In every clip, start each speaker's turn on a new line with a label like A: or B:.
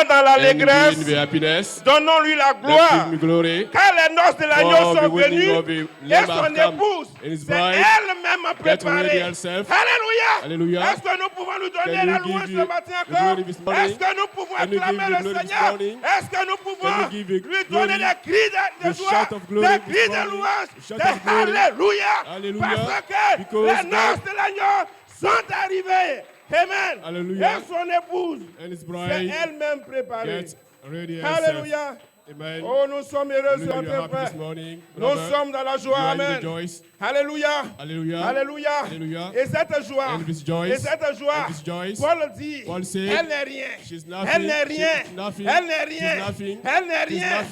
A: dans l'allégresse, donnons-lui la gloire, car les noces de l'agneau sont venues et son épouse s'est elle-même préparée. Alléluia. Est-ce que nous pouvons nous donner la louange ce matin encore? Est-ce que nous pouvons acclamer le Seigneur? Est-ce que nous pouvons lui donner des cris de joie, des cris de louange, des Alléluia, parce que les noces de l'agneau sont arrivées. Amen.
B: Hallelujah.
A: Et son épouse s'est elle-même préparée. Alléluia.
B: Amen.
A: Oh, nous sommes heureux ce matin, frère. Nous sommes dans la joie. Amen. Alléluia. Alléluia. Et cette joie, Paul dit, elle n'est rien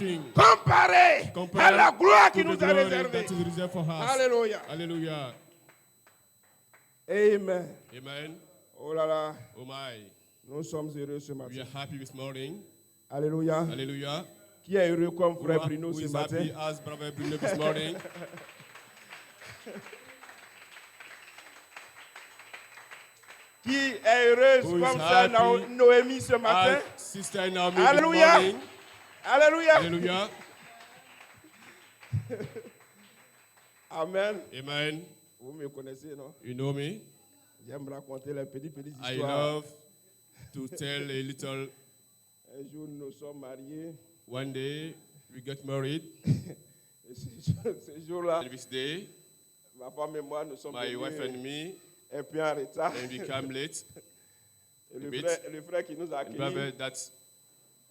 A: comparée à la gloire qui nous a réservée. Alléluia. Amen. Oh là là.
B: Oh my.
A: Nous sommes heureux ce matin.
B: We are happy this morning.
A: Alléluia. Qui est heureux comme frère Bruno ce matin?
B: As brother Bruno this morning.
A: Qui est heureuse comme ça Noémie ce matin?
B: Sister Naomi
A: Alléluia.
B: this morning.
A: Alléluia. Amen. Vous me connaissez, non?
B: You know me.
A: J'aime raconter les petites histoires.
B: I love to tell a little.
A: Un jour, nous sommes mariés.
B: One day, we get married.
A: Et ce jour-là,
B: This day,
A: ma femme et moi, nous sommes
B: my wife and me,
A: un peu en retard.
B: and we come late.
A: Et le frère qui nous a accueillis,
B: Brother, that's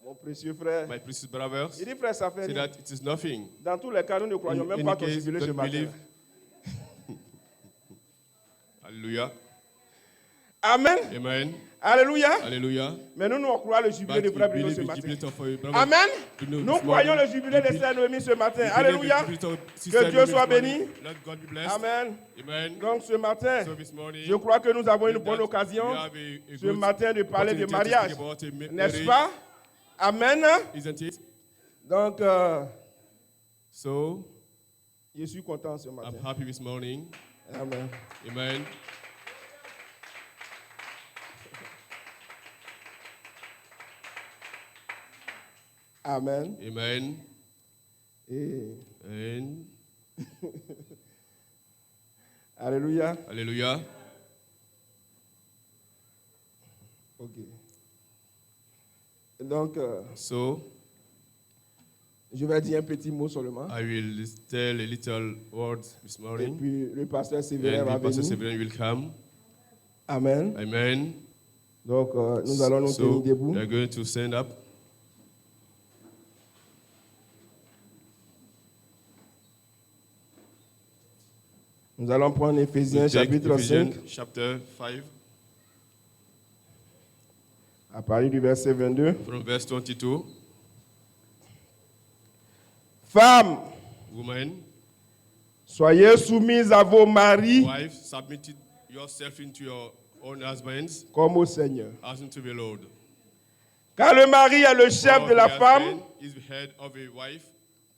A: mon précieux frère,
B: my precious brothers.
A: il dit, frère, ça fait
B: Say
A: rien.
B: that it is nothing.
A: Dans tous les cas, nous ne croyons même pas qu'au jubilé ce matin.
B: Hallelujah.
A: Amen. Alléluia. Mais nous croyons le jubilé de frère Bruno ce matin. Amen. Nous croyons le jubilé de sœur Noémie ce matin. Alléluia. Que Dieu soit béni. Amen. Donc ce matin, je crois que nous avons une bonne occasion ce matin de parler de mariage. N'est-ce pas? Amen. Donc, je suis content ce matin.
B: I'm happy this morning.
A: Amen. Amen.
B: And
A: Alléluia. Ok. Donc, je vais dire un petit mot seulement.
B: I will tell a little word this
A: Et
B: morning.
A: puis le pasteur Séverin va
B: And Pastor
A: venir.
B: Severin will come.
A: Amen. Donc, nous allons nous tenir debout.
B: We are going to stand up.
A: Nous allons prendre Éphésiens chapitre 5,
B: chapter 5,
A: à partir du verset 22.
B: from verse 22.
A: Femmes,
B: Women,
A: soyez soumises à vos maris
B: wives, submit yourself into your own husbands
A: comme au Seigneur.
B: as unto the Lord.
A: Car le mari est le chef
B: For
A: de la
B: the
A: femme,
B: husband is the head of a wife,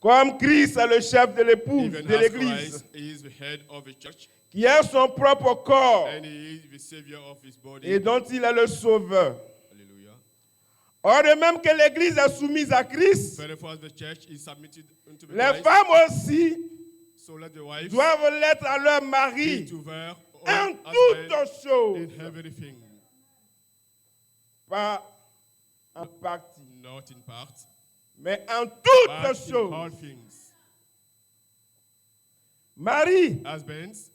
A: comme Christ est le chef de l'épouse,
B: even
A: de
B: as
A: l'Église,
B: Christ is the head of a church,
A: qui est son propre corps
B: and he is the savior of his body.
A: et dont il est le sauveur.
B: Hallelujah.
A: Or, de même que l'Église est soumise à Christ,
B: Therefore, the church is submitted unto the
A: les
B: Christ,
A: femmes aussi
B: so let the wives
A: doivent l'être à leur
B: be
A: mari
B: to their
A: en
B: own
A: toutes
B: husband
A: choses,
B: in everything,
A: pas en partie,
B: not in part,
A: mais en
B: but
A: toutes
B: in all
A: choses.
B: things.
A: Marie,
B: Husbands,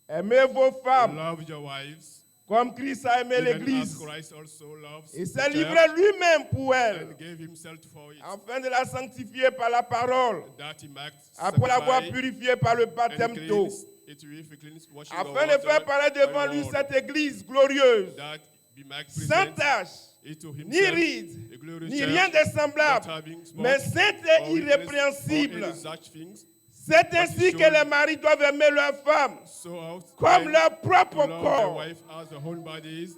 A: aimez vos femmes
B: love your wives,
A: comme Christ a aimé
B: even as
A: l'Église
B: Christ also loves
A: et
B: the
A: s'est
B: church
A: livré lui-même pour elle,
B: and gave himself for it,
A: afin de la sanctifier par la parole,
B: that he might
A: après l'avoir
B: sanctify
A: purifiée par le
B: and
A: baptême d'eau,
B: cleanse it with a clean washing of
A: afin de faire
B: water
A: paraître devant
B: by
A: lui
B: water,
A: cette Église glorieuse,
B: that he might
A: sans
B: present
A: tache,
B: it to
A: ni
B: himself,
A: ride,
B: a glorious
A: ni
B: church,
A: rien de semblable,
B: not having spot
A: mais sainte
B: or
A: et
B: weakness or
A: irrépréhensible.
B: any such things.
A: C'est ainsi que les maris doivent aimer leurs femmes
B: So out
A: comme
B: men
A: leur propre
B: to love their
A: corps.
B: wife as their own bodies.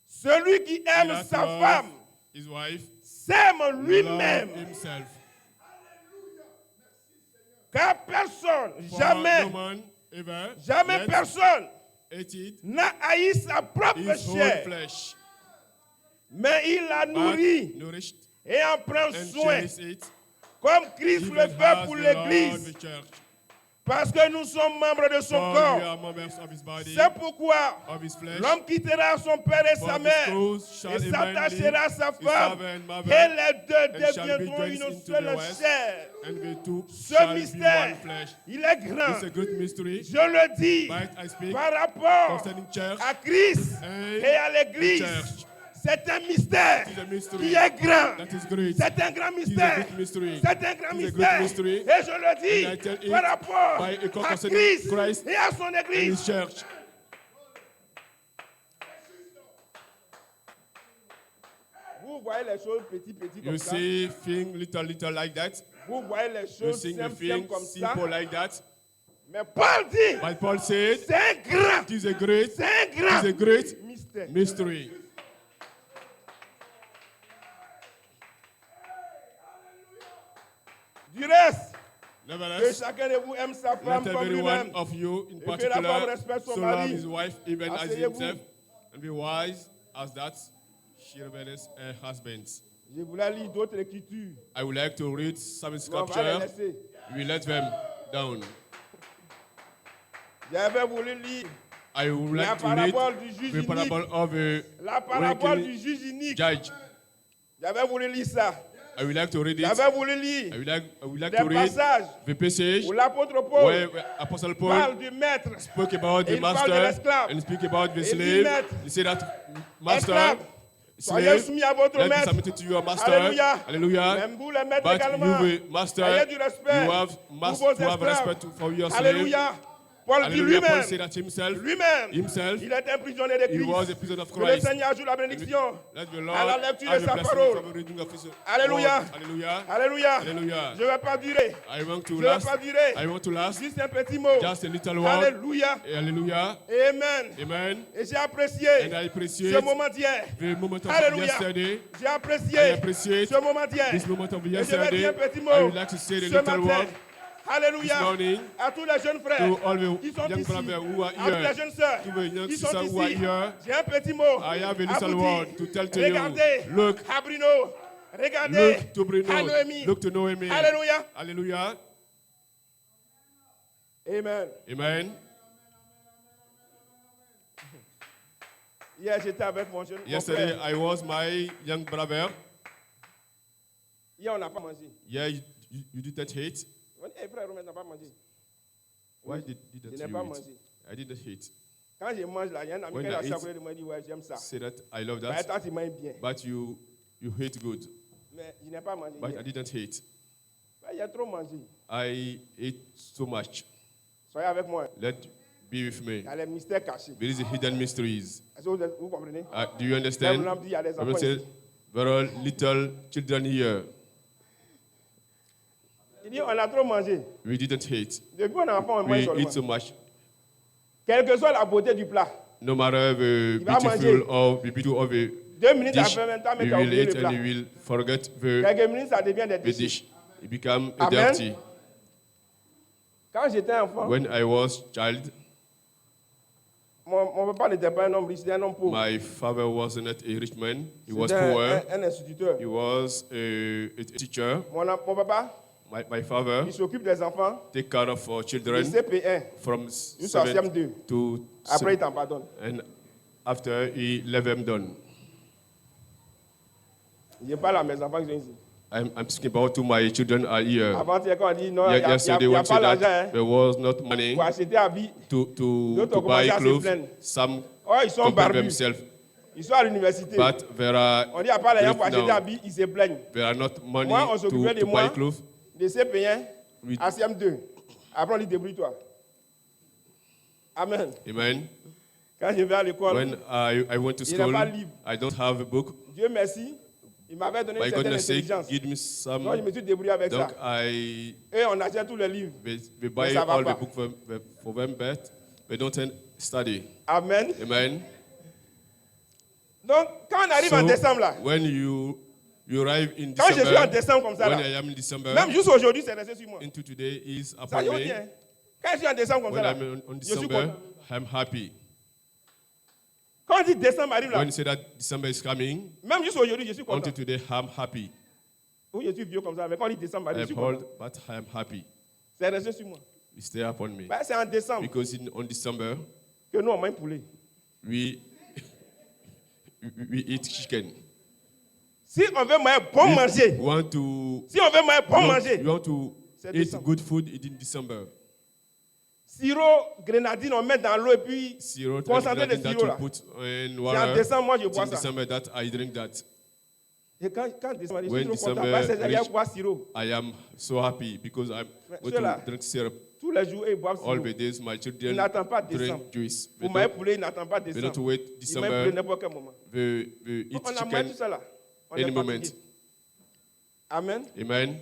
A: Celui qui
B: He
A: aime
B: that
A: sa
B: loves
A: femme
B: his wife
A: s'aime
B: love
A: lui-même.
B: himself.
A: Car personne,
B: For
A: jamais,
B: no man ever
A: jamais
B: yet
A: personne
B: ate it
A: n'a haï sa propre
B: his own
A: chair,
B: flesh,
A: Mais il la nourrit et en prend soin, comme Christ le fait pour l'Église. Parce que nous sommes membres de son corps. C'est pourquoi l'homme quittera son père et sa mère et s'attachera à sa femme et les deux deviendront une seule chair. Ce mystère, il est grand. Je le dis par rapport à Christ et à l'Église. C'est un mystère qui est grand. C'est un grand mystère. C'est un grand mystère. Et je le dis par rapport à Christ et à son Église. Vous voyez les choses petit comme ça.
B: You see things little like that.
A: Vous voyez les choses simples comme ça.
B: Simple like that.
A: Mais Paul dit,
B: But Paul said,
A: c'est un grand,
B: it is a great mystery.
A: Du reste, que
B: Nevertheless,
A: chacun de vous aime sa femme
B: let
A: comme
B: every
A: lui-même.
B: one of you in
A: Et que la femme
B: particular
A: respecte son
B: so love
A: mari.
B: his wife even as
A: Asseyez-vous.
B: himself, and be wise as that she reveres her husband.
A: Je voulais lire d'autres écritures.
B: I would like to read some
A: On va les
B: scripture.
A: laisser.
B: We let them down.
A: J'avais voulu lire
B: I would
A: la
B: like to read
A: parabole du juge
B: the
A: unique.
B: parable of a
A: La parabole du
B: wicked
A: juge unique.
B: judge.
A: J'avais voulu lire ça.
B: I would like to read it.
A: J'avais voulu lire
B: I would like
A: des
B: to read
A: passages
B: the passage
A: où l'apôtre Paul
B: where Apostle Paul
A: parle du maître.
B: spoke about
A: Et
B: the
A: il parle de
B: master
A: l'esclave.
B: and speak about the
A: Et il dit,
B: slave.
A: maître,
B: He said that master,
A: Esclave, soyez
B: slave,
A: soumis à votre
B: let be
A: maître.
B: submitted to your master.
A: Alléluia.
B: Hallelujah.
A: Même vous, les maîtres
B: But
A: également.
B: you, master,
A: Ayez du respect
B: you have
A: pour vos esclaves.
B: respect for your slave.
A: Alléluia. Paul dit
B: Hallelujah. Paul
A: lui-même,
B: said that himself,
A: il est un prisonnier de
B: he
A: Christ.
B: was a prisoner of
A: Que le
B: Christ.
A: Seigneur ajoute la bénédiction
B: Let the Lord
A: à la lecture de
B: add a
A: sa
B: blessing
A: parole.
B: from the reading of his
A: Alléluia.
B: word. Hallelujah.
A: Alléluia.
B: Hallelujah.
A: Je ne vais pas durer.
B: I want to
A: Je ne vais
B: last.
A: pas durer.
B: I want to last.
A: Juste un petit mot.
B: Just a little word.
A: Alléluia.
B: Hallelujah.
A: Amen.
B: Amen.
A: Et j'ai apprécié
B: And I appreciate
A: ce moment d'hier.
B: the moment of
A: Alléluia.
B: yesterday.
A: J'ai apprécié
B: I appreciate
A: ce moment d'hier.
B: this moment of
A: Et je vais
B: yesterday.
A: dire un petit mot
B: I would like to say the
A: ce
B: little
A: matin.
B: word
A: Alléluia.
B: this morning
A: À tous les jeunes frères
B: to all the
A: qui sont
B: young
A: ici.
B: brothers who are
A: À toutes les
B: here.
A: jeunes sœurs
B: To the young
A: qui sont
B: sisters who are
A: ici.
B: here.
A: J'ai un petit mot
B: I have a
A: à
B: little
A: vous
B: word
A: dire.
B: to tell to
A: Regardez
B: you. Look,
A: à Bruno. Regardez
B: look to Bruno.
A: à Noémie.
B: Look to Noémie.
A: Alléluia.
B: Hallelujah.
A: Amen.
B: Amen.
A: Hier, j'étais avec mon jeune
B: Yesterday,
A: frère.
B: I was my young brother.
A: Hier, on n'a pas mangé.
B: Yeah, you didn't hate.
A: On dit, hey, frère, on n'a pas mangé.
B: Why
A: Je
B: didn't
A: n'ai
B: you
A: pas
B: eat?
A: mangé.
B: I didn't hate.
A: Quand je mange là, il y a un ami
B: When
A: qui
B: I
A: est assis à
B: eat,
A: côté de moi, il dit, ouais, j'aime ça.
B: Say that I love
A: Bah,
B: that,
A: toi, tu manges bien.
B: but you hate good.
A: Mais je n'ai pas mangé.
B: But
A: hier.
B: I didn't hate.
A: Bah, il y a trop mangé.
B: I ate so much.
A: Soyez avec moi.
B: Let be with me.
A: Il y a les mystères cachés.
B: There is a hidden mysteries.
A: Est-ce que vous comprenez?
B: Do you
A: Même
B: understand?
A: l'homme dit, il y a des
B: Bible
A: enfants
B: says,
A: ici.
B: there are little children here.
A: Il dit, on a trop mangé.
B: We didn't hate.
A: Depuis qu'on est enfant, on mange
B: We
A: seulement.
B: eat so much.
A: Quelle que soit la beauté du plat.
B: No matter the
A: Il va manger.
B: beautiful or the beauty of a
A: 2 minutes
B: dish,
A: après, même temps, mais
B: you
A: tu as
B: will
A: oublié le
B: eat
A: plat.
B: and you will forget the
A: Quelques minutes, ça devient des déchets.
B: dish. It become
A: Amen.
B: dirty.
A: Quand j'étais enfant,
B: When I was child,
A: mon papa n'était pas un homme riche, c'était un homme pauvre.
B: my father was not a rich man. He was
A: C'était
B: poor.
A: un instituteur.
B: He was a teacher.
A: Mon papa,
B: My father
A: il s'occupe des enfants
B: take care of
A: du
B: children
A: CP1
B: from
A: jusqu'à
B: 7
A: CM2.
B: to
A: Après, il t'en pardonne.
B: and after he left them done.
A: Je parle à mes enfants qui sont ici.
B: I'm speaking about to my children are here.
A: Avant-hier, quand on dit non, il n'y a,
B: Yesterday,
A: y a
B: when
A: pas
B: said
A: l'argent
B: that
A: hein,
B: there was not money
A: pour acheter habits.
B: to
A: D'autres ont
B: buy
A: commencé à se
B: clothes.
A: plaindre.
B: Some
A: Oh, ils sont
B: compare
A: barbus.
B: themselves,
A: Ils sont à l'université.
B: but there are
A: On dit à part l'argent pour acheter
B: now,
A: des habits, ils se plaignent.
B: there are not money
A: Moi, on s'occupait de
B: to
A: moi.
B: buy clothes.
A: De CP1
B: Oui.
A: à CM2. Après, on dit débrouille-toi. Amen.
B: Amen.
A: Quand je vais à l'école,
B: When I went to
A: Il n'a
B: school,
A: pas de livre.
B: I don't have a book.
A: Dieu merci, il m'avait donné
B: By
A: une certaine
B: goodness sake,
A: intelligence.
B: give me
A: Donc, je
B: some.
A: me suis débrouillé avec
B: Donc,
A: ça.
B: I
A: Et on achète tous les livres.
B: we buy
A: ça va
B: all
A: pas.
B: the books for them, but we don't study.
A: Amen.
B: Amen.
A: Donc, quand on arrive en décembre, là,
B: when you arrive in
A: quand je suis en
B: December,
A: décembre comme ça,
B: when
A: là,
B: I am in December,
A: même juste aujourd'hui, c'est resté sur moi.
B: into today is
A: Ça
B: upon
A: y est, on
B: me.
A: dit, hein. Quand je suis en décembre comme ça,
B: When
A: là,
B: I'm on
A: je suis
B: December,
A: content.
B: I'm happy.
A: Quand on dit décembre arrive là,
B: when you say that December is coming,
A: même juste aujourd'hui, je suis content.
B: until today, I'm happy.
A: Oui, je suis vieux comme ça, mais quand on dit décembre arrive, je suis
B: I'm old,
A: content.
B: but I am happy.
A: C'est resté sur moi.
B: It stay upon me.
A: Bah, c'est en décembre
B: Because on December,
A: que nous, on mange poulet.
B: we eat chicken.
A: Si on veut manger,
B: We want to,
A: si on veut manger,
B: you want to
A: c'est
B: eat
A: décembre.
B: good food in December.
A: Sirop, grenadine, on met dans l'eau et puis
B: Sirop,
A: concentré de
B: that
A: sirop
B: you
A: là.
B: put in
A: C'est en
B: water.
A: décembre, moi je
B: It's
A: bois
B: in
A: ça.
B: December that I drink that.
A: Et quand décembre arrive, je
B: When
A: suis trop content.
B: December
A: Parce que j'allais
B: reach,
A: boire sirop.
B: I am so happy because I'm going
A: Ceux-là,
B: to drink syrup.
A: tous les jours, ils boivent
B: All
A: sirop.
B: the days my
A: Ils
B: children
A: n'attendent pas décembre.
B: drink juice.
A: Vous m'avez poulet, ils n'attendent pas
B: They don't
A: décembre.
B: wait
A: Ils m'ont poulet
B: December.
A: n'importe quel moment.
B: They eat
A: On a mangé
B: chicken
A: tout ça là. On
B: any
A: est
B: moment.
A: fatigué. Amen.
B: Amen.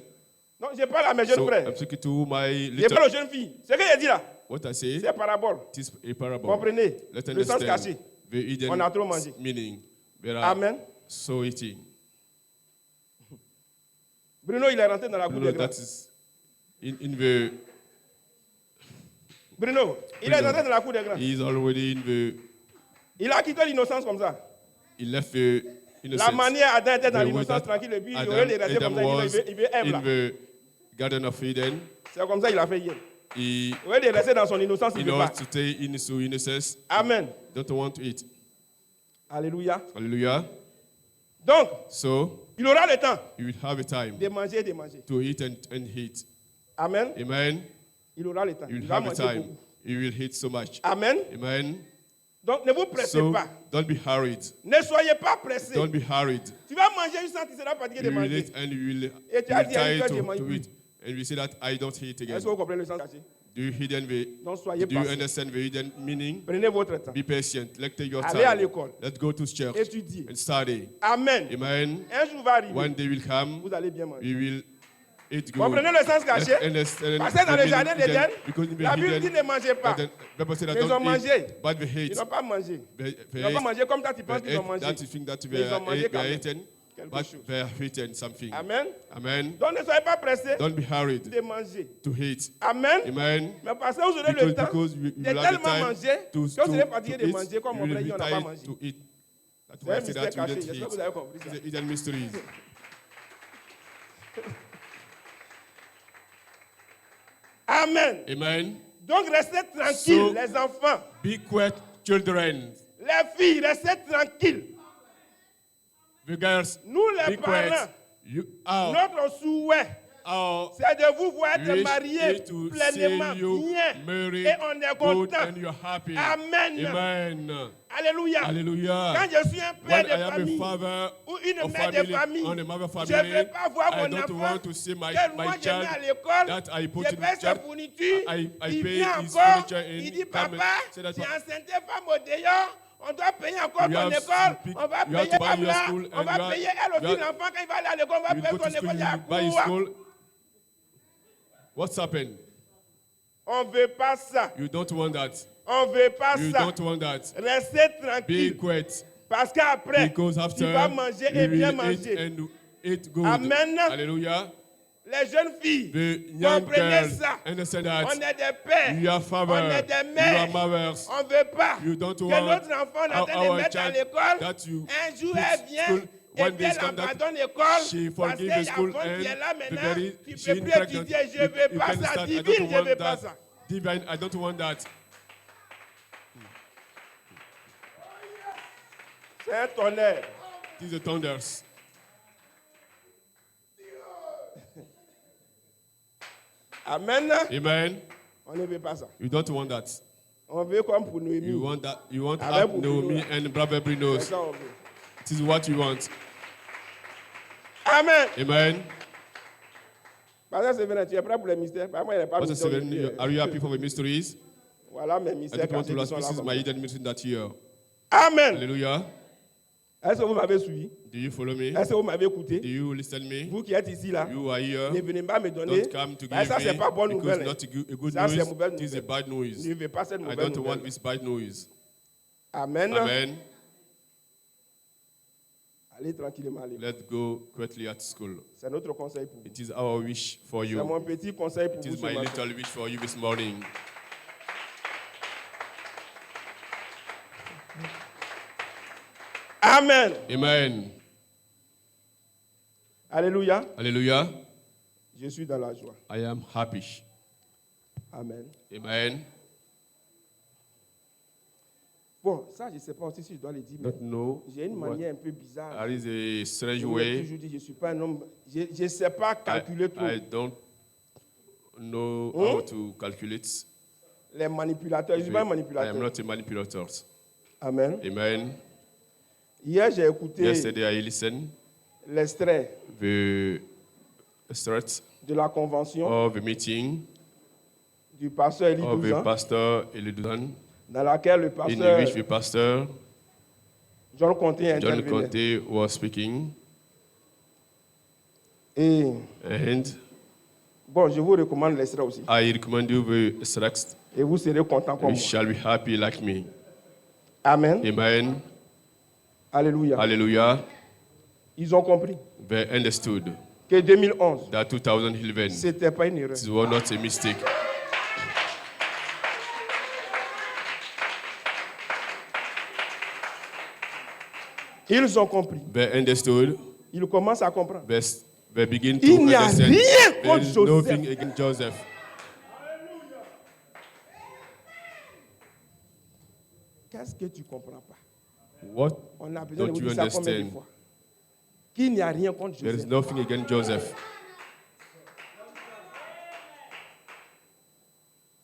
A: Non, je parle à mes jeunes
B: So
A: frères.
B: I'm speaking to my
A: Je
B: little.
A: parle aux jeunes filles. Ce que j'ai dit là,
B: What I say,
A: c'est parabole.
B: it is a parable.
A: Comprenez?
B: Let's
A: Le sens
B: understand
A: caché.
B: the hidden
A: On a trop mangé.
B: meaning. We are
A: Amen.
B: so eating.
A: Bruno, il est rentré dans la cour des
B: That
A: grands.
B: is in the.
A: Bruno, il est rentré dans la cour des grands.
B: He is already in the.
A: Il a quitté l'innocence comme ça.
B: He left the innocence.
A: La manière Adam était dans
B: The way
A: l'innocence
B: that
A: tranquille et puis il
B: Adam
A: aurait les restés comme ça.
B: was
A: Il veut Ève là.
B: in the Garden of Eden.
A: C'est comme ça qu'il a fait hier.
B: He,
A: Il aurait les restés dans son innocence, il
B: in
A: ne veut
B: order
A: pas.
B: to stay in his innocence,
A: Amen.
B: don't want to eat.
A: Alléluia.
B: Hallelujah.
A: Donc,
B: So
A: il aura le temps
B: you will have a time
A: de manger et de manger.
B: to eat and eat.
A: Amen.
B: Amen.
A: Il aura le temps.
B: You
A: Il
B: will
A: va
B: have a
A: manger
B: time.
A: beaucoup.
B: You will eat so much.
A: Amen.
B: Amen.
A: Donc, ne vous pressez
B: So
A: pas.
B: don't be hurried.
A: Ne soyez pas pressés.
B: Don't be hurried.
A: Tu vas manger jusqu'à tu seras fatigué de
B: You will
A: manger.
B: eat and you will
A: Et tu as dit à
B: try
A: une fois, j'ai
B: to
A: mangé
B: eat. And you say that I don't eat again.
A: Est-ce que vous comprenez le sens caché?
B: Do you hidden the?
A: Donc, soyez
B: Do you
A: patient.
B: understand the hidden meaning?
A: Prenez votre temps.
B: Be patient. Let's take your
A: Allez à
B: time.
A: l'école.
B: Let's go to church
A: Étudiez.
B: and study.
A: Amen.
B: Amen.
A: Un jour va arriver.
B: One day will come.
A: Vous allez bien manger.
B: We will eat good.
A: Comprenez le sens caché?
B: Let's understand
A: Parce que dans
B: the
A: le jardin
B: meaning
A: d'Éden,
B: hidden, because in the
A: la Bible dit
B: hidden,
A: ne mangez pas.
B: that the Bible said that
A: Mais ils ont
B: don't
A: mangé.
B: eat, but we
A: Ils
B: hate.
A: n'ont pas mangé.
B: They
A: Ils n'ont pas mangé comme toi tu penses qu'ils ont mangé.
B: that you think that
A: Mais ils ont mangé
B: we
A: quand
B: are
A: même.
B: eaten,
A: Quelque
B: but
A: chose.
B: they have eaten something.
A: Amen.
B: Amen.
A: Donc ne soyez pas pressés
B: Don't be hurried
A: de manger.
B: to eat.
A: Amen.
B: Amen.
A: Mais parce que vous aurez le temps
B: Because you
A: de
B: will have the
A: tellement
B: time
A: manger que vous serez fatigué de
B: eat,
A: manger comme
B: you
A: mon
B: will
A: frère dit,
B: be
A: on n'a pas
B: tired
A: mangé.
B: to eat. That's
A: C'est
B: why
A: un
B: I say
A: mystère
B: that you
A: caché.
B: don't
A: J'espère que
B: eat.
A: vous avez compris ça.
B: It's the hidden mysteries.
A: Amen.
B: Amen.
A: Donc restez tranquilles,
B: So-
A: les enfants.
B: Be quiet, children.
A: Les filles, restez tranquilles.
B: The girls,
A: Nous les
B: be
A: parents,
B: quiet. You are
A: notre souhait, c'est de vous voir être mariés
B: to
A: pleinement,
B: see you
A: bien.
B: married,
A: Et on est
B: good,
A: content.
B: and you're happy.
A: Amen.
B: Amen.
A: Alléluia.
B: Hallelujah.
A: Quand je suis un père
B: When
A: de
B: I am a
A: famille
B: father
A: ou une
B: of
A: mère de
B: family,
A: famille,
B: on a mother
A: je ne
B: family,
A: veux pas voir
B: I
A: mon
B: don't
A: enfant
B: want to see my
A: que moi je mets
B: child
A: à l'école,
B: that I put
A: je
B: in
A: paye ses
B: church,
A: fournitures,
B: I
A: il
B: pay
A: vient
B: his
A: encore,
B: furniture in,
A: il dit
B: come and
A: papa,
B: say that
A: c'est enceinte femme au dehors, on doit payer encore
B: You
A: ton
B: have
A: école,
B: to pick-
A: on va
B: you have
A: payer
B: to buy
A: comme
B: your
A: là,
B: school
A: on
B: and
A: va
B: you have-
A: payer elle aussi
B: you have-
A: l'enfant quand il va aller à l'école, on va
B: you
A: payer
B: go to
A: son
B: school,
A: école, il y a
B: you buy
A: quoi?
B: school. What's happened?
A: On ne veut pas ça,
B: You don't want that.
A: on ne veut pas
B: You
A: ça.
B: don't want that.
A: Restez
B: Be
A: tranquille,
B: quiet.
A: parce qu'après,
B: Because
A: tu
B: after
A: vas manger et
B: you
A: bien
B: will eat
A: manger.
B: and eat good.
A: Amen.
B: Hallelujah.
A: Les jeunes filles,
B: The young
A: comprenez
B: girl
A: ça.
B: understand
A: On
B: that
A: est des pères,
B: you are
A: on
B: father,
A: est des
B: you are
A: mères.
B: mothers.
A: On ne veut pas
B: You don't
A: que
B: want
A: notre enfant est en train de
B: our
A: mettre à
B: child
A: l'école.
B: that you
A: Un jour,
B: put
A: elle vient
B: school,
A: et
B: one
A: puis
B: day
A: elle
B: come that
A: abandonne l'école
B: she
A: parce
B: forgive
A: qu'il y a
B: the school
A: fond qui est là
B: and
A: maintenant.
B: very
A: Tu ne
B: she
A: peux plus
B: pregnant.
A: étudier. Je ne veux pas
B: can
A: ça.
B: start. I
A: Divine,
B: don't
A: je ne
B: want
A: veux pas
B: that.
A: ça.
B: Divine, I don't want that.
A: C'est un tonnerre.
B: It is the thunders.
A: Amen.
B: Amen.
A: On ne veut pas ça.
B: You don't want that.
A: On veut comme pour Noémie.
B: You want that. You want
A: Avec
B: have Naomi
A: Bruno.
B: and Brother
A: C'est
B: Bruno's.
A: ça on veut.
B: It is what you want.
A: Amen.
B: Amen.
A: Pasteur Séverin, tu es prêt pour les mystères? Bah, moi, il n'y a pas de
B: Pastor
A: mystère
B: Seven,
A: aujourd'hui.
B: are you happy for the mysteries?
A: Voilà mes
B: I
A: mystères
B: don't want
A: cachés
B: to
A: qui
B: last.
A: sont là.
B: This is
A: comme
B: my
A: ça.
B: hidden mystery that year.
A: Amen.
B: Hallelujah.
A: Est-ce que vous m'avez suivi?
B: Do you follow me?
A: Est-ce que vous m'avez
B: Do
A: écouté?
B: you listen me?
A: Vous qui êtes ici là,
B: You are here.
A: ne venez pas me donner.
B: Don't come to
A: Bah,
B: give
A: ça, c'est
B: me
A: pas bonne
B: because
A: nouvelle.
B: not a good
A: Ça, c'est
B: news.
A: mauvaise
B: It is a
A: nouvelle.
B: bad news.
A: Ne veux pas cette
B: I
A: mauvaise
B: don't want
A: nouvelle.
B: this bad news.
A: Amen.
B: Amen.
A: Allez tranquillement à l'école.
B: Let's go quickly at school.
A: C'est notre conseil pour vous.
B: It is our wish for
A: C'est
B: you.
A: mon petit conseil pour
B: It
A: vous
B: is
A: ce
B: my
A: matin.
B: little wish for you this morning.
A: Amen.
B: Amen.
A: Alléluia.
B: Hallelujah.
A: Je suis dans la joie.
B: I am happy.
A: Amen.
B: Amen.
A: Bon, ça, je ne sais pas aussi si je dois le dire, mais j'ai une manière un peu bizarre.
B: There is a strange
A: Je
B: way.
A: toujours dit, je ne suis pas un homme, je ne sais pas calculer trop.
B: I don't know how to calculate.
A: Les manipulateurs, je ne suis pas un
B: I
A: manipulateur.
B: am not a manipulator.
A: Amen.
B: Amen.
A: Hier, j'ai écouté
B: Yesterday I listened
A: l'extrait
B: the threat
A: de la convention
B: of a meeting
A: du pasteur Élie
B: of a
A: Douzan,
B: pastor Elidoudan,
A: dans laquelle le
B: in
A: pasteur
B: which the pastor
A: John Conté
B: John
A: intervenait.
B: Conte was speaking.
A: Et
B: And
A: bon, je vous recommande l'extrait aussi.
B: I recommend you the extract.
A: Et vous serez content comme
B: You
A: moi.
B: shall be happy like me.
A: Amen.
B: Amen.
A: Alléluia.
B: Hallelujah.
A: Ils ont compris
B: They understood
A: que 2011,
B: that 2011
A: ce n'était pas une erreur.
B: it was not a mistake.
A: Ils ont compris.
B: They understood.
A: Ils commencent à comprendre.
B: They begin to
A: Il n'y a
B: understand.
A: rien
B: There
A: contre
B: is
A: Joseph.
B: nothing against Joseph.
A: Qu'est-ce que tu ne comprends pas?
B: What
A: On a besoin de
B: don't
A: vous
B: you
A: dire ça combien de
B: understand?
A: fois? Qu'il n'y a rien contre
B: There is
A: Joseph.
B: nothing against Joseph.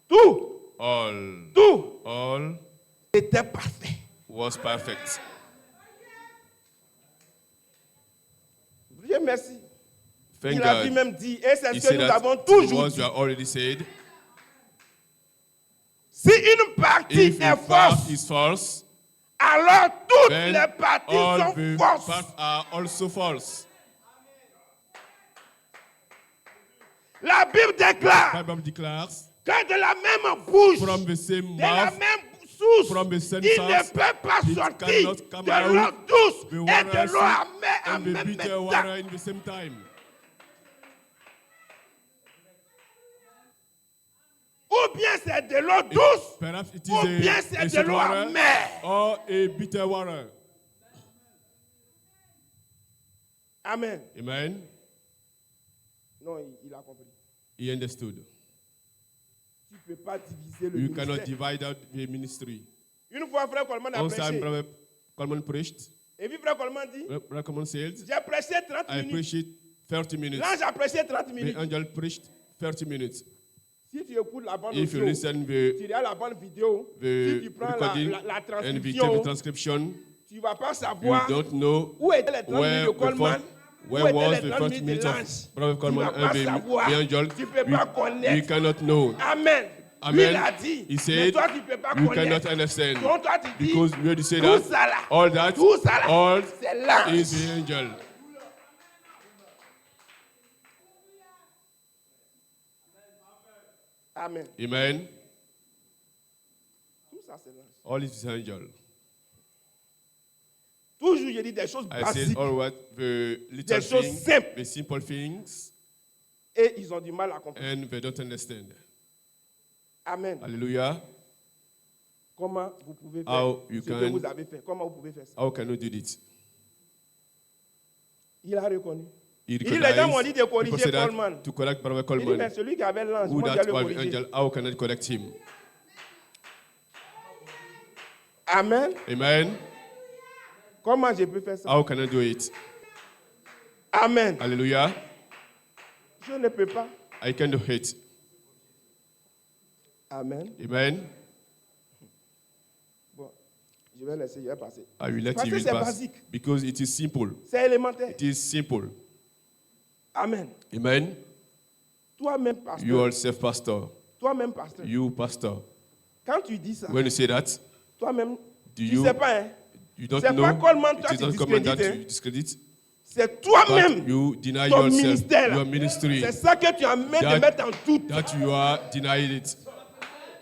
A: Tout
B: All
A: était parfait.
B: was perfect.
A: Dieu merci.
B: Thank
A: Il a
B: God.
A: lui-même dit, et c'est
B: He
A: ce que
B: said
A: nous
B: that
A: avons
B: the
A: toujours
B: words
A: dit.
B: you have already said.
A: Si une partie
B: If
A: est
B: a part
A: fausse,
B: is false,
A: alors toutes
B: then
A: les parties
B: all
A: sont
B: the
A: fausses.
B: parts are also false.
A: La Bible déclare
B: Bible declares,
A: que de la même bouche,
B: from the same
A: de la
B: mouth,
A: même source,
B: from the same
A: il
B: source,
A: ne peut pas
B: it
A: sortir
B: cannot come
A: de l'eau
B: out
A: douce
B: the
A: et
B: water
A: de l'eau amère en
B: and the
A: même
B: bitter
A: temps.
B: water in the same time.
A: Ou bien c'est de l'eau douce,
B: Perhaps it
A: ou
B: is
A: bien
B: a
A: c'est de
B: sweet
A: l'eau
B: water
A: amère.
B: or a bitter water.
A: Amen.
B: Amen.
A: Non, il a compris.
B: He understood.
A: Tu ne peux pas diviser le
B: You cannot
A: ministère.
B: divide out the ministry.
A: Une fois, frère Coleman a
B: One time,
A: prêché.
B: Brother Coleman preached.
A: Et puis, frère Coleman dit,
B: Brother Coleman said,
A: j'ai prêché 30
B: I
A: minutes.
B: preached 30 minutes.
A: L'ange a prêché 30
B: The
A: minutes.
B: angel preached 30 minutes.
A: Si tu écoutes la bande
B: If you
A: audio,
B: listen
A: tu
B: the,
A: regardes la bande vidéo, si
B: the
A: tu prends
B: recording
A: la
B: and the
A: transcription,
B: transcription,
A: tu ne vas pas
B: you
A: savoir
B: don't know
A: où étaient les 30 minutes
B: where,
A: de Coleman,
B: where
A: où étaient
B: was
A: les
B: the
A: 30
B: first
A: minutes
B: minute
A: de
B: of
A: l'ange.
B: Brother
A: Tu ne
B: Coleman
A: vas pas
B: and
A: savoir.
B: the angel.
A: Tu ne peux pas
B: You
A: connaître.
B: cannot know.
A: Amen. Lui,
B: Amen.
A: il a dit.
B: He
A: Mais
B: said,
A: toi, tu ne peux pas
B: you
A: connaître.
B: cannot understand.
A: Donc, toi, tu dis,
B: Because when you say
A: tout
B: that,
A: ça là,
B: all that,
A: tout ça là,
B: all
A: c'est l'ange.
B: is the angel.
A: Amen.
B: Amen.
A: Tout ça, c'est l'ange.
B: All is the angel.
A: Toujours, je dis des choses
B: I said
A: basiques.
B: all what the little
A: Des choses
B: things,
A: simples.
B: the simple things,
A: Et ils ont du mal à comprendre.
B: and they don't understand.
A: Amen.
B: Hallelujah.
A: Comment vous pouvez faire
B: How you
A: ce que
B: can-
A: vous avez fait? Comment vous pouvez faire ça?
B: How can you do it?
A: Il a reconnu.
B: He
A: Il dit, les gens m'ont dit de
B: People
A: corriger
B: say that
A: Coleman.
B: to correct Brother
A: Il dit, mais
B: Coleman,
A: celui qui avait l'ange,
B: who
A: moi,
B: that
A: j'ai le
B: was the
A: corriger.
B: angel, how can I correct him?
A: Amen.
B: Amen.
A: Comment je peux faire ça?
B: How can I do it?
A: Amen.
B: Hallelujah.
A: Je ne peux pas.
B: I can do it.
A: Amen.
B: Amen.
A: Bon, je vais laisser, je vais passer.
B: I will let
A: Parce
B: you
A: que
B: will
A: c'est
B: pass
A: basique.
B: because it is simple.
A: C'est élémentaire.
B: It is simple.
A: Amen.
B: Amen.
A: Toi-même, pasteur.
B: You are self-pastor.
A: Toi-même, pasteur.
B: You pastor.
A: Quand tu dis ça,
B: When you say that,
A: toi-même,
B: do
A: tu ne
B: you
A: sais pas, hein?
B: you don't
A: C'est
B: know
A: pas Coleman, toi,
B: it is
A: tu
B: not Coleman that
A: discrédites,
B: you
A: hein.
B: discredit,
A: C'est
B: but
A: toi-même,
B: you deny
A: ton
B: yourself,
A: ministère.
B: your ministry,
A: C'est ça que tu amènes de
B: That-
A: mettre en doute.
B: that you are denying it.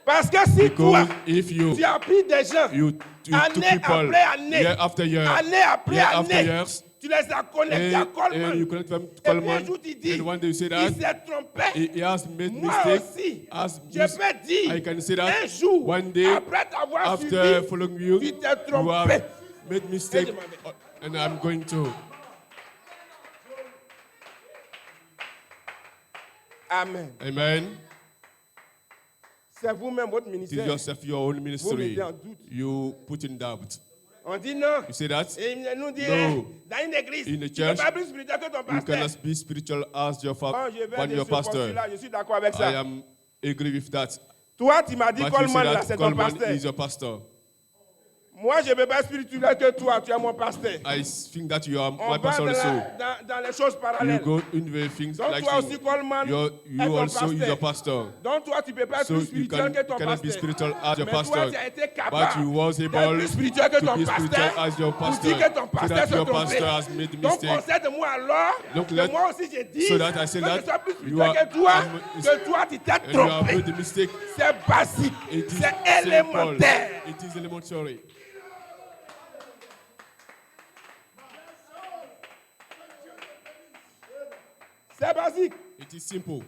A: Parce que si toi,
B: Because if you
A: tu as pris des gens,
B: you took
A: année
B: people
A: après année,
B: year after year,
A: année après
B: year after
A: année,
B: years,
A: tu les as connectés à
B: and
A: Coleman.
B: you connect them to
A: Et puis un
B: Coleman,
A: jour, tu dis,
B: and one day you say
A: il
B: that
A: s'est trompé.
B: he has made
A: Moi
B: mistake,
A: aussi,
B: has
A: je peux dire,
B: I can say that
A: un jour,
B: one day
A: après t'avoir
B: after
A: suivi,
B: following you,
A: tu t'es
B: you
A: trompé.
B: have made mistake, and I'm going to.
A: Amen.
B: Amen.
A: C'est vous-même votre
B: It is
A: ministère.
B: yourself, your own
A: Vous
B: ministry.
A: mettez en doute.
B: You put in doubt.
A: On dit non.
B: You say that?
A: Et il nous dit,
B: No.
A: dans une église,
B: In the
A: tu ne peux
B: church,
A: pas plus spirituel que ton
B: You
A: pasteur.
B: cannot be spiritual as your,
A: Quand je vais
B: than
A: de
B: your
A: ce
B: pastor.
A: postulat, je suis d'accord avec
B: I
A: ça.
B: am agree with that.
A: Toi, tu m'as dit
B: But you
A: Coleman,
B: say
A: là,
B: that
A: c'est ton
B: Coleman
A: pasteur.
B: is your pastor.
A: Moi, je ne peux pas spirituel que toi, tu es mon pasteur.
B: I think that you are
A: On
B: my
A: va
B: pastor also.
A: dans les choses
B: You
A: parallèles.
B: go in the things
A: Donc,
B: like
A: toi aussi, Coleman,
B: you
A: est ton
B: also is your
A: pasteur.
B: pastor.
A: Donc, toi, tu ne peux pas être
B: So
A: plus
B: you
A: spirituel que ton
B: cannot be
A: pasteur.
B: spiritual as your
A: Mais toi,
B: pastor.
A: tu as été
B: But
A: capable
B: you was
A: d'être
B: able
A: plus spirituel que
B: to
A: ton
B: be spiritual
A: pasteur.
B: as your
A: Pour
B: pastor.
A: dire que ton
B: So
A: pasteur
B: that
A: s'est
B: your
A: trompé.
B: pastor has made a
A: Donc,
B: mistake.
A: concède-moi alors
B: Donc,
A: que
B: let-
A: moi aussi, j'ai dit
B: so that I say
A: que
B: that
A: je sois plus
B: you
A: spirituel
B: are-
A: que toi,
B: I'm-
A: que toi, tu t'es
B: And you have
A: trompé.
B: made the mistake.
A: C'est basique.
B: It is
A: C'est
B: simple.
A: élémentaire.
B: It is elementary.
A: C'est basique.
B: It is simple.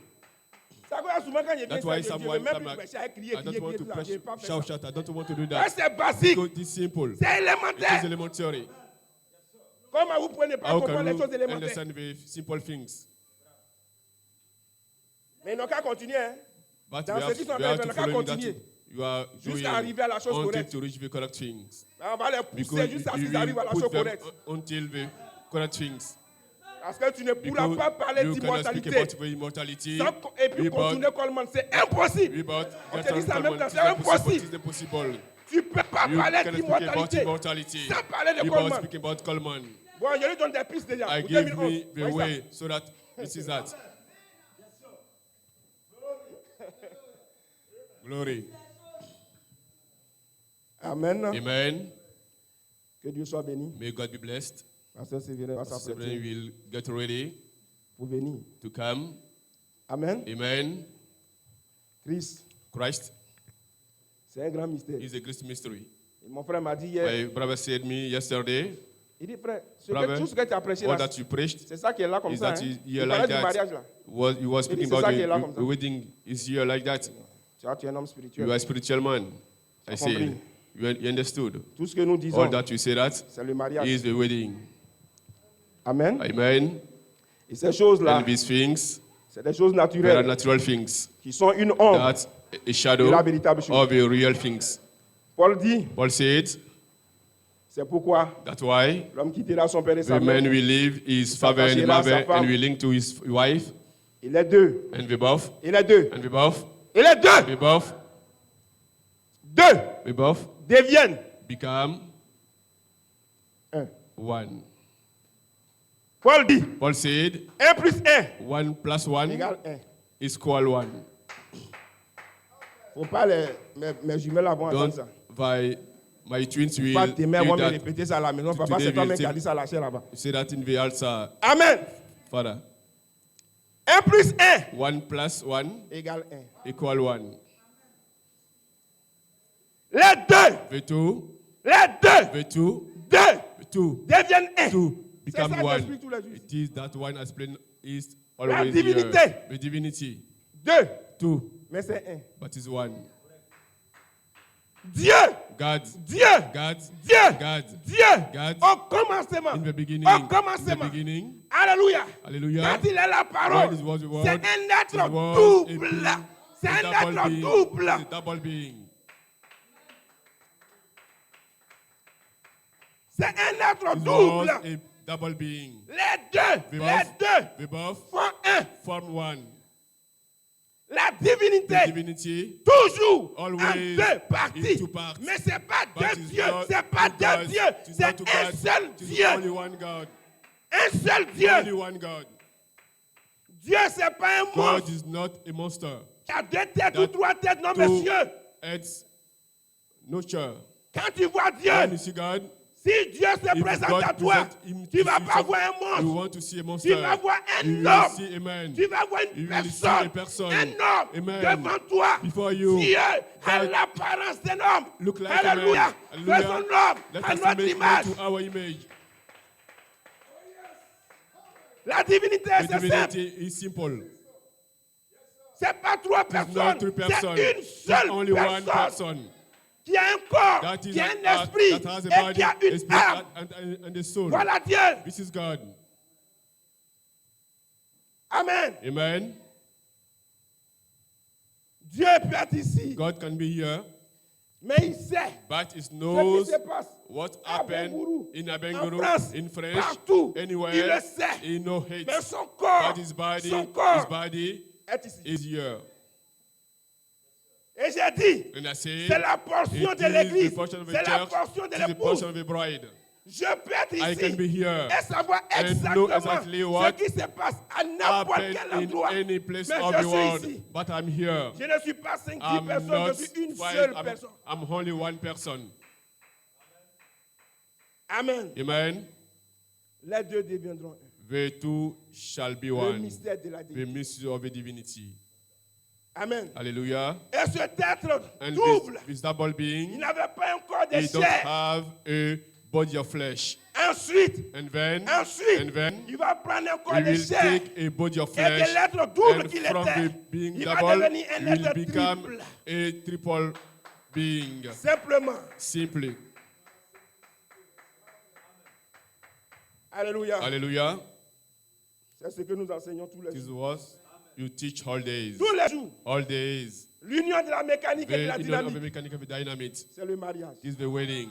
A: Ça fait souvent quand je viens
B: That's why
A: je ne veux
B: someone
A: même
B: come
A: plus
B: like,
A: prêcher à crier,
B: I don't want to
A: là.
B: press,
A: Je n'ai pas fait
B: shout,
A: ça.
B: shout. I don't want to do
A: Ouais,
B: that.
A: c'est basique.
B: Because it is simple.
A: C'est
B: It is
A: élémentaire.
B: elementary.
A: Comment vous pouvez ne pas
B: How
A: comprendre
B: can
A: les
B: you
A: choses élémentaires?
B: understand the simple things?
A: Mais ils n'ont qu'à continuer. Hein.
B: But
A: Dans
B: we
A: ce
B: have,
A: qui sont
B: we
A: en
B: have
A: train
B: to
A: de
B: follow that
A: continuer.
B: you are doing
A: Jusqu'à arriver à la chose
B: until
A: correcte.
B: to reach the correct things.
A: On va les pousser
B: Because
A: jusqu'à ce
B: you
A: qu'ils arrivent à la
B: will
A: chose
B: put them
A: correcte.
B: until the correct things.
A: Parce que tu ne pourras
B: Because
A: pas parler
B: you cannot speak
A: d'immortalité.
B: about the immortality
A: Et puis continuer Coleman, c'est impossible.
B: without
A: On
B: get
A: te dit
B: on
A: ça
B: Coleman.
A: même quand
B: It
A: c'est
B: is impossible.
A: impossible.
B: It is impossible.
A: Tu ne peux pas
B: You
A: parler
B: cannot speak about
A: d'immortalité
B: immortality
A: sans parler de
B: without
A: Coleman.
B: speaking about Coleman.
A: Bon, je lui donne des pistes déjà.
B: I
A: Pour
B: give
A: 2011.
B: me the
A: Voyez ça.
B: way so that this is that. Glory.
A: Amen.
B: Amen.
A: Que Dieu soit béni.
B: May God be blessed.
A: Pasteur Séverin va
B: Pastor Severin
A: s'apprêter
B: will get ready
A: pour venir.
B: to come.
A: Amen.
B: Amen. Christ
A: C'est un grand mystère.
B: is a great mystery.
A: Et mon frère m'a dit hier,
B: My brother said me yesterday,
A: il dit frère,
B: Brother,
A: tout ce que tu as prêché là,
B: all that you preached
A: c'est ça qui est là comme
B: is
A: ça.
B: that
A: Hein?
B: you
A: Il
B: like
A: parlait du
B: that.
A: mariage là.
B: You was speaking
A: c'est
B: about
A: ça qui est là comme ça.
B: the wedding is here like that.
A: Tu es un homme spirituel.
B: You are a spiritual man. I
A: compris.
B: said, you understood.
A: Tout ce que nous disons,
B: All that you say that
A: c'est le mariage.
B: is the wedding.
A: Amen.
B: Amen.
A: Et ces choses-là,
B: And these things,
A: c'est des choses
B: they are
A: naturelles
B: natural things.
A: qui sont une ombre
B: That's a
A: de
B: shadow
A: la véritable chose.
B: of the real things.
A: Paul dit,
B: Paul said,
A: c'est pourquoi
B: that's why
A: l'homme quittera son père et sa
B: the man
A: mère.
B: will leave his father and
A: s'attachera à sa
B: mother
A: femme.
B: and will link to his wife
A: Et les deux,
B: and be both
A: et les deux,
B: and be both
A: et les deux,
B: be both
A: deux
B: be both
A: deviennent
B: become
A: un.
B: one.
A: Paul dit,
B: Paul said,
A: 1 plus 1
B: 1 plus 1
A: égale 1.
B: is equal 1.
A: Faut pas mes jumelles là vont entendre
B: Don't
A: ça.
B: my twins will
A: Pas tes mères
B: hear
A: vont me
B: that.
A: répéter ça à la maison. Papa,
B: Today
A: c'est toi-même
B: we'll
A: qui a
B: take-
A: dit ça à la chair là-bas.
B: Say that in the altar,
A: Amen.
B: Father.
A: 1 plus 1
B: 1 plus 1
A: égale 1.
B: equal 1.
A: Les deux,
B: The two,
A: les deux,
B: the two,
A: deux
B: the two,
A: deviennent 1.
B: two
A: C'est
B: become
A: ça que
B: one.
A: j'explique tous les jours.
B: It is that one as plain is
A: La
B: always
A: divinité.
B: here. The divinity.
A: Deux,
B: Two,
A: mais c'est 1.
B: but is one.
A: Dieu,
B: God,
A: Dieu,
B: God,
A: Dieu,
B: God,
A: Dieu,
B: God.
A: au commencement,
B: In the beginning,
A: au
B: in the
A: commencement,
B: beginning,
A: alléluia,
B: hallelujah.
A: quand il est la
B: God
A: parole,
B: is was the word.
A: c'est un
B: It
A: être
B: was
A: double,
B: a being,
A: c'est
B: a
A: un
B: double
A: être
B: being,
A: double,
B: a double being.
A: c'est un être
B: It
A: double,
B: was a double being.
A: les deux
B: The both
A: font un,
B: form one.
A: la
B: The
A: divinité,
B: divinity
A: toujours
B: always
A: en deux parties,
B: in two parts.
A: mais c'est pas
B: But
A: deux
B: it's
A: dieux,
B: not
A: c'est pas
B: two
A: deux
B: gods,
A: dieux,
B: it is
A: c'est
B: not two
A: un
B: gods,
A: seul
B: it is
A: Dieu,
B: only one God.
A: un seul
B: Only
A: Dieu.
B: one God.
A: Dieu c'est pas un
B: God
A: monstre
B: is not a monster.
A: qui a deux têtes
B: That
A: ou trois têtes, non
B: two
A: monsieur.
B: heads, no chair.
A: Quand tu vois
B: When
A: Dieu,
B: you see God,
A: si Dieu se
B: if
A: présente
B: God
A: à toi,
B: present him
A: tu
B: to
A: vas
B: you,
A: pas voir un
B: you
A: monstre,
B: want to see a
A: tu
B: monster.
A: vas voir
B: You
A: un
B: will
A: homme,
B: see a man.
A: tu vas voir une
B: You will see a
A: personne,
B: person.
A: un homme
B: Amen.
A: devant toi.
B: Before you.
A: Dieu a
B: God
A: l'apparence d'un homme.
B: look like a
A: Alléluia.
B: man.
A: Faisons
B: Hallelujah.
A: l'homme
B: Let
A: à
B: us
A: notre
B: make
A: image.
B: man to our image.
A: La divinité,
B: The
A: c'est simple.
B: divinity is simple.
A: C'est pas trois
B: It's not
A: personnes,
B: three persons.
A: c'est une
B: It's
A: seule
B: only one
A: personne.
B: person.
A: qui a un corps,
B: That is
A: qui a
B: an
A: un
B: heart
A: esprit
B: that has a
A: et
B: body,
A: qui a
B: a
A: une
B: spirit,
A: âme.
B: and a soul.
A: Voilà Dieu.
B: This is God.
A: Amen.
B: Amen.
A: Dieu peut être ici,
B: God can be here,
A: mais il sait
B: but he
A: ce qui
B: knows
A: se passe
B: what
A: à
B: happened
A: Bengourou,
B: in
A: en
B: Abenguru,
A: France,
B: in French,
A: partout. Il
B: anywhere.
A: le sait.
B: He knows
A: Mais
B: it.
A: son corps,
B: But his body
A: est ici.
B: is here.
A: Et j'ai dit,
B: And I say,
A: c'est la portion
B: it
A: de
B: is
A: l'église,
B: the portion of the
A: c'est la
B: church,
A: portion de
B: it is the
A: l'épouse.
B: portion of the bride.
A: Je peux être
B: I
A: ici
B: can be here
A: et savoir
B: and know
A: exactement
B: exactly
A: ce
B: what
A: qui se passe à n'importe
B: Happen
A: quel
B: in
A: endroit.
B: any place
A: Mais
B: of
A: je
B: the
A: suis
B: world,
A: ici.
B: but I'm here.
A: Je ne suis pas 5-10
B: I'm
A: personnes,
B: not
A: je suis une
B: five,
A: seule personne.
B: I'm only one person.
A: Amen.
B: Amen.
A: Les deux deviendront un.
B: The two shall be
A: Le
B: one.
A: mystère de la
B: The
A: divinité.
B: mystery of the divinity.
A: Amen.
B: Hallelujah.
A: Et cet être
B: And
A: double,
B: this double
A: il
B: being,
A: n'avait pas un corps de
B: he don't
A: chair.
B: have a body of flesh.
A: Ensuite,
B: And then
A: il va prendre un corps
B: he
A: de
B: will
A: chair.
B: take a body of
A: Et de
B: flesh,
A: l'être double
B: and
A: qu'il
B: from
A: était,
B: the being
A: il va
B: double,
A: devenir un
B: he will
A: être
B: become
A: triple.
B: a triple being.
A: Simplement.
B: Simply.
A: Alléluia.
B: Hallelujah.
A: C'est ce que nous enseignons tous les
B: This
A: jours.
B: was you teach all days.
A: Tous les jours.
B: All days.
A: L'union de la mécanique et de
B: The
A: la
B: union of the
A: dynamique,
B: mechanic of the dynamite
A: c'est le mariage.
B: is the wedding.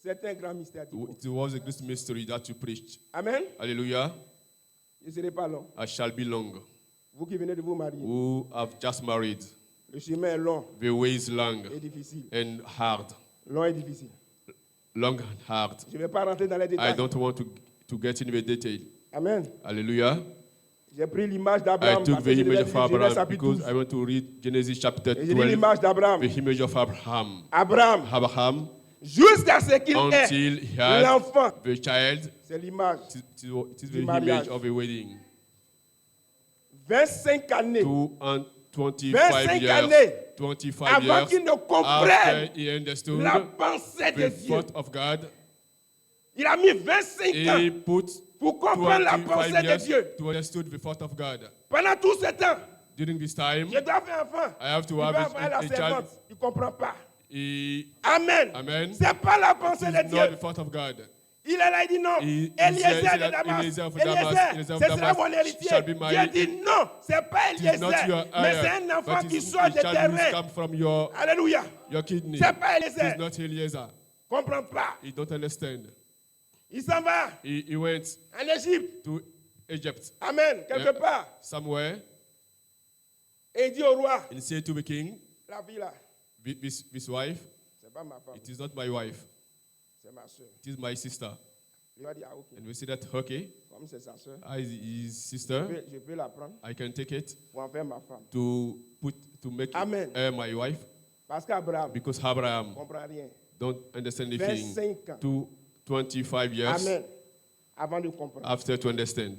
A: C'est un grand mystère.
B: It was a great mystery that you preached.
A: Amen.
B: Hallelujah.
A: Je ne serai pas long.
B: I shall be long.
A: Vous qui venez de vous marier,
B: Who have just married.
A: le chemin est long
B: The way is long
A: et difficile.
B: and hard.
A: Long et difficile.
B: Long and hard.
A: Je ne vais pas rentrer dans les
B: I
A: détails.
B: don't want to get into the detail.
A: Amen.
B: Hallelujah.
A: J'ai pris l'image
B: I
A: d'Abraham
B: took
A: parce
B: the
A: que je
B: image
A: l'ai
B: of
A: dit, Genèse
B: Abraham
A: chapitre
B: because
A: 12.
B: I want to read Genesis chapter
A: Et j'ai dit
B: 12.
A: l'image d'Abraham.
B: The image of Abraham.
A: Abraham, jusqu'à ce qu'il ait
B: Until he had
A: l'enfant.
B: the child.
A: C'est l'image.
B: It is
A: Du
B: the
A: mariage.
B: image of a wedding.
A: 25 années
B: 25 years.
A: années
B: 25
A: avant
B: years
A: qu'il ne
B: after
A: comprenne
B: he understood
A: la pensée de
B: the
A: Dieu.
B: thought of God,
A: Il a mis 25
B: he
A: ans
B: put
A: pour comprendre la
B: 25
A: pensée de
B: years
A: Dieu.
B: to understand the thought of God.
A: Pendant tout ce temps,
B: During this time,
A: je dois faire enfant.
B: I have to
A: Il
B: have
A: va avoir la
B: a child.
A: servante. Il ne comprend pas.
B: He,
A: Amen.
B: Amen.
A: Ce n'est pas la
B: It
A: pensée
B: is
A: de
B: not
A: Dieu.
B: the thought of God.
A: Il est là, il dit non.
B: He
A: Eliezer
B: said
A: de
B: that
A: Damas.
B: Eliezer of Damas,
A: Eliezer,
B: of
A: ce sera
B: Damas
A: mon héritier.
B: shall be
A: Dieu
B: my-
A: dit non, ce n'est pas
B: It is not
A: Eliezer,
B: your
A: mais c'est
B: heir,
A: un enfant
B: but
A: qui
B: it
A: sort de
B: shall
A: terrain.
B: come from your
A: Alléluia.
B: kidney.
A: Ce n'est pas
B: It
A: Eliezer.
B: is not Eliezer.
A: Comprends pas.
B: He don't understand.
A: Il s'en va
B: He went
A: en Égypte.
B: to Egypt.
A: Amen. Quelque
B: Yeah.
A: part.
B: Somewhere,
A: Et il dit au roi,
B: and said to the king,
A: la fille là,
B: this wife,
A: c'est pas ma femme,
B: it is not my wife,
A: c'est ma soeur.
B: it is my sister.
A: Il a dit, ah ok,
B: And we say that, okay,
A: comme c'est sa soeur,
B: his sister,
A: je peux la prendre
B: I can take it
A: pour en faire ma femme.
B: to make
A: Amen.
B: her my wife,
A: Parce qu'Abraham ne
B: because Abraham
A: comprend rien.
B: don't understand the thing.
A: 25 ans.
B: To 25 years
A: Amen. Avant de comprendre.
B: after to understand.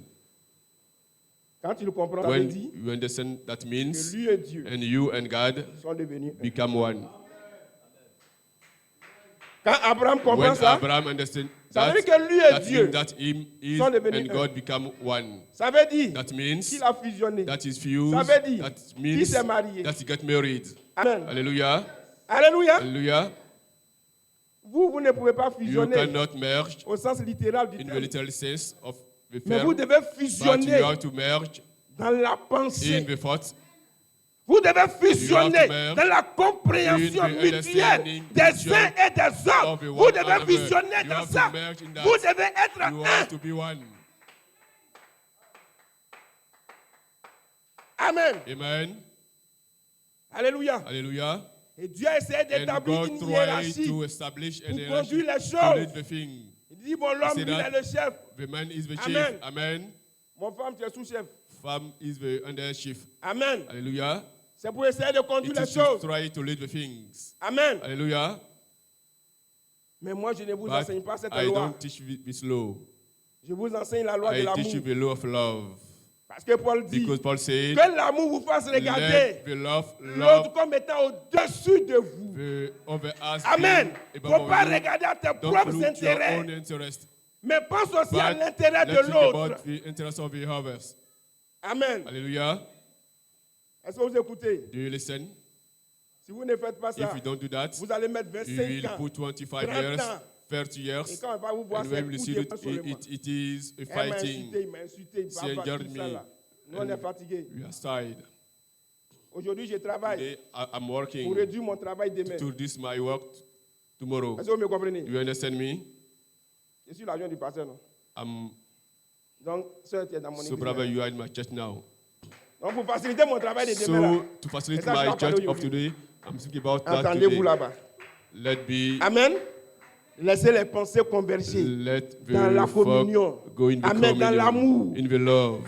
A: Quand tu le comprends, ça veut
B: When
A: dire
B: you understand, that
A: que
B: means,
A: lui et Dieu
B: and you and God
A: sont devenus un.
B: become one.
A: Quand Abraham comprend
B: When
A: ça,
B: Abraham understands
A: ça
B: that,
A: veut dire que lui et
B: that
A: Dieu
B: him, that him is
A: sont devenus
B: and
A: un.
B: God become one.
A: ça veut dire
B: That means
A: qu'il a fusionné.
B: that is fused.
A: Ça veut dire
B: That
A: qu'il
B: means
A: s'est marié.
B: that he got married.
A: Amen.
B: Hallelujah.
A: Alléluia.
B: Hallelujah.
A: Vous ne pouvez pas
B: You
A: fusionner
B: cannot merge
A: au sens littéral du
B: in the
A: terme.
B: literal sense of the
A: Mais vous
B: term,
A: devez
B: but
A: fusionner
B: you have to merge
A: dans la
B: in
A: pensée.
B: the thought.
A: Vous devez fusionner
B: merge
A: dans la compréhension
B: in the
A: mutuelle
B: understanding
A: des
B: mutual
A: uns et des
B: of
A: autres.
B: the
A: Vous
B: one
A: devez
B: another.
A: fusionner
B: You
A: dans
B: have to
A: ça.
B: merge in that.
A: Vous devez être
B: You
A: un.
B: have to be one.
A: Amen.
B: Amen.
A: Alléluia.
B: Hallelujah.
A: Et Dieu a essayé
B: And
A: d'établir
B: God
A: une
B: tried
A: hiérarchie.
B: to establish an
A: pour
B: hierarchy
A: conduire les
B: to
A: choses.
B: lead the thing.
A: Il dit, bon, l'homme,
B: Say
A: lui, il
B: that
A: est le chef.
B: The man is the chief.
A: Amen.
B: Amen.
A: Mon femme, tu es sous-chef.
B: Femme is the under chief.
A: Amen.
B: Hallelujah.
A: C'est pour essayer de conduire
B: It
A: les
B: is to
A: choses.
B: try to lead the things.
A: Amen.
B: Hallelujah.
A: Mais moi, je ne vous
B: But
A: enseigne pas cette
B: I
A: loi.
B: don't teach this law.
A: Je vous enseigne la loi de
B: I teach you
A: l'amour.
B: the law of love.
A: Parce que Paul dit
B: Because Paul said,
A: que l'amour vous fasse regarder
B: let the love
A: l'autre comme étant au-dessus de vous.
B: the other as
A: Amen.
B: being
A: Il ne faut
B: above
A: pas
B: you.
A: regarder à tes
B: Don't
A: propres
B: look to your
A: intérêts,
B: own interest,
A: mais pense aussi à
B: but
A: l'intérêt de
B: let's think
A: l'autre.
B: about the interest of the others.
A: Amen.
B: Hallelujah.
A: Est-ce que vous écoutez?
B: Do you listen?
A: Si vous ne faites pas ça,
B: if you don't do that,
A: vous allez mettre
B: you
A: 25
B: will
A: ans,
B: put 25
A: 30
B: years,
A: ans.
B: 30 years,
A: Et quand on va vous voir,
B: and
A: c'est
B: when you
A: coup
B: see
A: de
B: it,
A: poing sur le mois.
B: it is a
A: Elle m'a
B: fighting.
A: insulté, il m'a insulté.
B: She injured me.
A: Nous, on est fatigués.
B: We are tired.
A: Aujourd'hui, je travaille
B: Today, I'm working
A: pour réduire mon travail demain.
B: to reduce my work tomorrow.
A: Est-ce que vous me comprenez?
B: You understand me?
A: Je suis l'agent du pasteur, non?
B: I'm
A: Donc, sœur, tu es dans mon
B: so
A: église.
B: brother, you are in my church now.
A: Donc, pour faciliter mon travail de demain, là,
B: So to facilitate
A: Et ça, je
B: my
A: vais
B: church
A: parler
B: of
A: aujourd'hui.
B: today, I'm thinking about that
A: entendez-vous
B: today.
A: là-bas.
B: Let be
A: Amen. Laissez les pensées converger
B: let
A: dans la
B: the
A: communion.
B: folk go in the
A: Amen. Dans l'amour.
B: communion, in the love.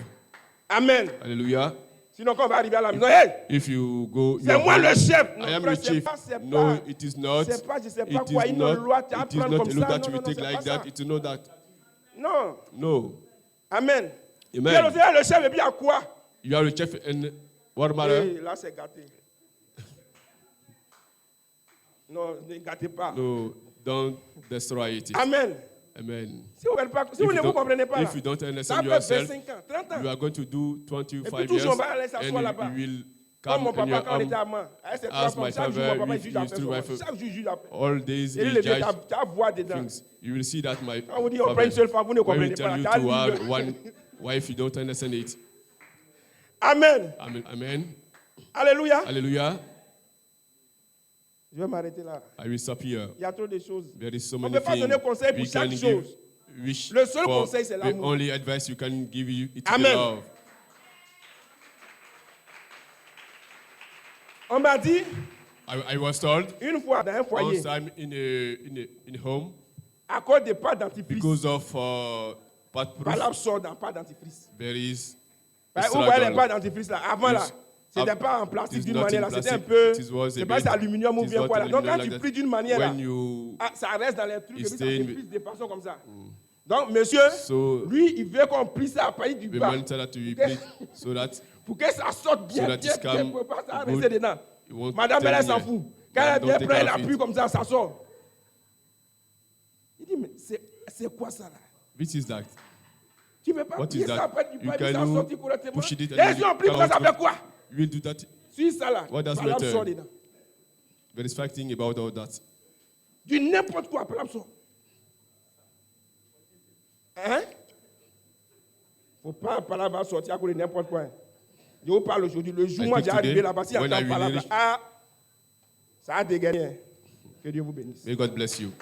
A: Amen.
B: Hallelujah.
A: Sinon, quand on va arriver à la maison, hey,
B: If you go,
A: c'est moi le chef.
B: I am
A: frère,
B: the chief.
A: c'est
B: No,
A: pas,
B: it is not.
A: c'est pas, je sais pas
B: It
A: quoi,
B: is
A: une
B: not.
A: loi, tu vas
B: It is
A: prendre
B: not
A: comme
B: a law
A: ça.
B: that
A: Non,
B: you
A: non,
B: will take
A: c'est
B: like
A: pas
B: that.
A: ça.
B: It is not that.
A: Non.
B: No.
A: Amen.
B: Amen.
A: Et le Seigneur, le chef, et puis à quoi?
B: You are the chef in what matter?
A: Et là, c'est gâté. Non, ne gâtez pas.
B: No, don't destroy it.
A: Amen.
B: Amen.
A: Si vous ne vous comprenez pas,
B: If you don't
A: ça
B: understand
A: fait
B: yourself,
A: 25 ans, 30 ans.
B: you are going to do
A: Et
B: 25
A: puis
B: years,
A: toujours, on va aller s'asseoir là-bas.
B: and you will
A: Comme mon
B: come in
A: papa,
B: your
A: quand on était à
B: arm.
A: Mans, avec ses trois
B: As
A: femmes,
B: my
A: chaque jour,
B: father,
A: mon papa, il
B: we
A: juge la
B: used to
A: personne.
B: write
A: Chaque jour, il juge la personne.
B: All days
A: Et
B: he
A: il le dit,
B: judge
A: tu as voix dedans.
B: things. You will see that my
A: Quand vous dites, on prend
B: father,
A: une seule femme, vous ne
B: when
A: comprenez
B: we
A: pas.
B: tell you
A: Tu as
B: to have
A: libre.
B: one wife, you don't understand it.
A: Amen.
B: Amen. Amen.
A: Alléluia.
B: Hallelujah.
A: Je vais m'arrêter là.
B: I will stop here.
A: Il y a trop de choses.
B: There is so
A: On
B: many
A: ne peut pas
B: things
A: donner conseil pour
B: we
A: chaque
B: can
A: chose.
B: give. Wish
A: Le seul
B: for
A: conseil, c'est
B: the
A: l'amour.
B: only advice you can give you it
A: Amen.
B: is love.
A: On m'a dit,
B: I was told
A: une fois dans un foyer,
B: one time in a home
A: à cause de pas dentifrice,
B: because of bad
A: par là,
B: proof,
A: sort dans pas dentifrice.
B: there is a
A: Vous voyez les
B: struggle.
A: pas dentifrice là, avant là,
B: It's-
A: c'était pas en plastique
B: it's
A: d'une
B: not
A: manière
B: in
A: là, c'était un
B: plastic,
A: peu,
B: it was
A: c'est
B: a
A: pas
B: bit-
A: c'est aluminium ou
B: it is
A: bien
B: not
A: quoi là. Donc quand
B: aluminium
A: tu
B: like
A: plies
B: that.
A: d'une manière là,
B: When you
A: ça reste dans les trucs et puis ça
B: stay
A: se
B: in-
A: plie de façon comme ça. Donc monsieur,
B: So-
A: lui il veut qu'on plie ça à partir du
B: the
A: bas
B: man tell her to repeat so that
A: pour que ça sorte bien,
B: So that
A: bien,
B: it
A: bien,
B: come
A: pour pas ça
B: good.
A: rester dedans.
B: You won't
A: Madame
B: tell
A: elle
B: me.
A: s'en fout. Quand
B: Madame,
A: elle vient
B: don't
A: prendre, elle
B: take care of
A: appuie
B: it.
A: comme ça sort. Il dit mais c'est quoi ça là?
B: which is that?
A: Tu veux pas
B: What
A: plier
B: is
A: ça
B: that?
A: après du
B: You
A: pain et ça
B: can
A: sortir correctement?
B: push it
A: Et
B: and
A: si on plie ça, ça fait quoi?
B: You will do that.
A: Suis ça là.
B: What does
A: Par là,
B: matter?
A: sort dedans.
B: There is fighting about all that.
A: Du n'importe quoi, par là, sort. Hein? Faut pas par là va sortir à cause de n'importe quoi. Je vous parle aujourd'hui. Le jour où
B: I
A: moi
B: think
A: j'ai arrivé
B: today,
A: là-bas, si
B: when
A: attends
B: I
A: par là,
B: really reach-
A: ah, ça a dégagné. Que Dieu vous bénisse.
B: May God bless you.